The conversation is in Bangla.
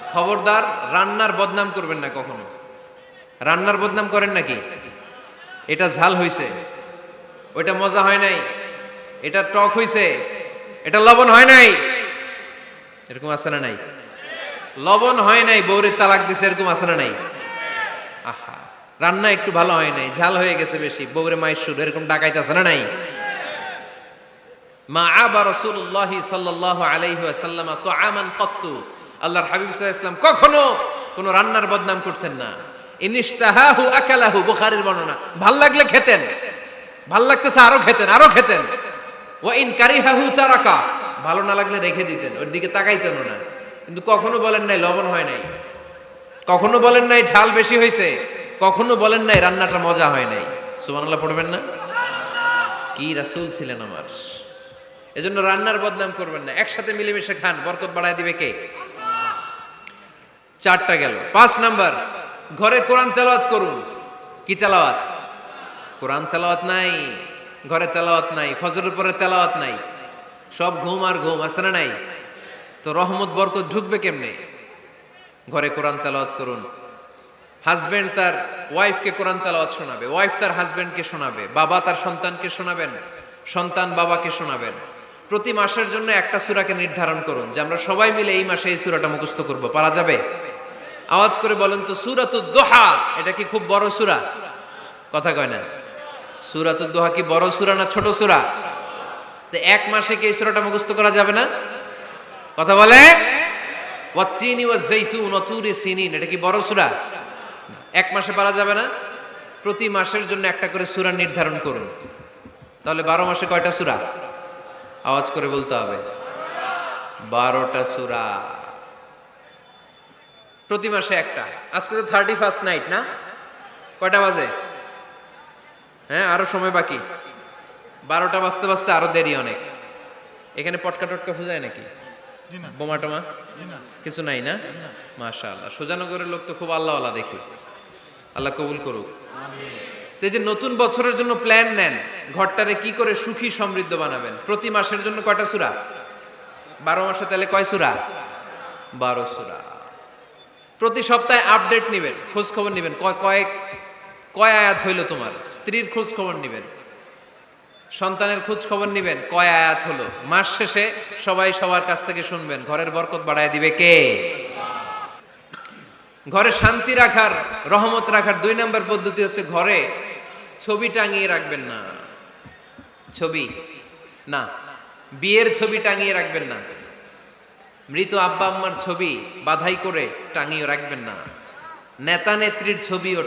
খবরদার রান্নার বদনাম করবেন না কখনো। রান্নার বদনাম করেন নাকি? এটা ঝাল হইছে, ওইটা মজা হয় নাই, এটা টক হইছে, এটা লবণ হয় নাই, এরকম আছে না নাই? লবণ হয় নাই বউরে তালাক দিছে, এরকম আছে না নাই? আহা, রান্না একটু ভালো হয় নাই, ঝাল হয়ে গেছে বেশি, বউরে মায়ের সুর, এরকম ডাকাইতে আছে না নাই? মা আবা রাসূলুল্লাহ সাল্লাল্লাহু আলাইহি ওয়াসাল্লাম তুআমান ক্বাত্তু, আল্লাহর হাবিব সাল্লাল্লাহু আলাইহি ওয়াসাল্লাম কখনো কোন রান্নার বদনাম করতেন না। ইনিশতাহাহু আকালাহু, বুখারীর বর্ণনা। ভাল লাগলে খেতেন, ভাল লাগতেছে আরো খেতেন, আরো খেতেন। ওয়া ইন কারিহাহু তারাকা, ভালো না লাগলে রেখে দিতেন, ওর দিকে তাকাইতেন না। কিন্তু কখনো বলেন নাই লবণ হয় নাই, কখনো বলেন নাই ঝাল বেশি হয়েছে, কখনো বলেন নাই রান্নাটা মজা হয় নাই। সুবহানাল্লাহ পড়বেন না? কি রাসূল ছিলেন আমার। এজন্য রান্নার বদনাম করবেন না, একসাথে মিলেমিশে খান, বরকত বাড়ায় দিবে কে? চারটা গেল। 5 নাম্বার, ঘরে কোরআন তেলাওয়াত করুন। কি তেলাওয়াত? কোরআন তেলাওয়াত নাই, ঘরে তেলাওয়াত নাই, ফজরের পরে তেলাওয়াত নাই, সব ঘুম আর ঘুম, আছে না নাই? তো রহমত বরকত ঢুকবে কেমনে? ঘরে কোরআন তেলাওয়াত করুন। হাজবেন্ড তার ওয়াইফকে কোরআন তেলাওয়াত শোনাবে, ওয়াইফ তার হাজবেন্ডকে শোনাবে, বাবা তার সন্তানকে শোনাবেন, সন্তান বাবাকে শোনাবেন। প্রতি মাসের জন্য একটা সূরাকে নির্ধারণ করুন যে আমরা সবাই মিলে এই মাসে এই সূরাটা মুখস্থ করব। পারা যাবে? আওয়াজ করে বলেন তো, সূরাতুদ দোহা এটা কি খুব বড় সূরা? কথা কয় না। সূরাতুদ দোহা কি বড় সূরা না ছোট সূরা? তো এক মাসে কি এই সূরাটা মুখস্থ করা যাবে না? কথা বলে। ওয়াত্তিনি ওয়াজ-যাইতুন ওয়া তুরি সিনিন, এটা কি বড় সূরা? এক মাসে পারা যাবে না? প্রতি মাসের জন্য একটা করে সূরা নির্ধারণ করুন। তাহলে 12 মাসে কয়টা সূরা? আওয়াজ করে বলতে হবে, 12টা সূরা। প্রতি মাসে একটা। আজকে তো 31st নাইট না? কয়টা বাজে? হ্যাঁ, আরো সময় বাকি। 12টা বাজতে বাজতে আরো দেরি অনেক। এখানে পটকা টটকা ফুজায় নাকি? বোমা টোমা কিছু নাই না? মাশাআল্লাহ, সুজানগরের লোক তো খুব আল্লাহওয়ালা দেখি। আল্লাহ কবুল করুক। এই যে নতুন বছরের জন্য প্ল্যান নেন, ঘরটারে কি করে সুখী সমৃদ্ধ বানাবেন। প্রতি মাসের জন্য কয়টা সূরা? 12 মাসে তাহলে কয় সূরা? 12 সূরা। প্রতি সপ্তাহে আপডেট নেবেন, খোঁজ খবর নেবেন, কয় আয়াত হইল তোমার। স্ত্রীর খোঁজ খবর নেবেন, সন্তানের খোঁজ খবর নেবেন, কয় আয়াত হলো। মাস শেষে সবাই সবার কাছ থেকে শুনবেন। ঘরের বরকত বাড়ায় দিবে কে? ঘরে শান্তি রাখার, রহমত রাখার 2 নম্বর পদ্ধতি হচ্ছে ঘরে ছবি টাঙিয়ে রাখবেন না। ছবি না, বিয়ের ছবি টাঙিয়ে রাখবেন না। মৃত আব্বা আম্মার ছবি বাধাই করে টাঙিয়ে রাখবেন না। নেতা নেত্রীর ছবিও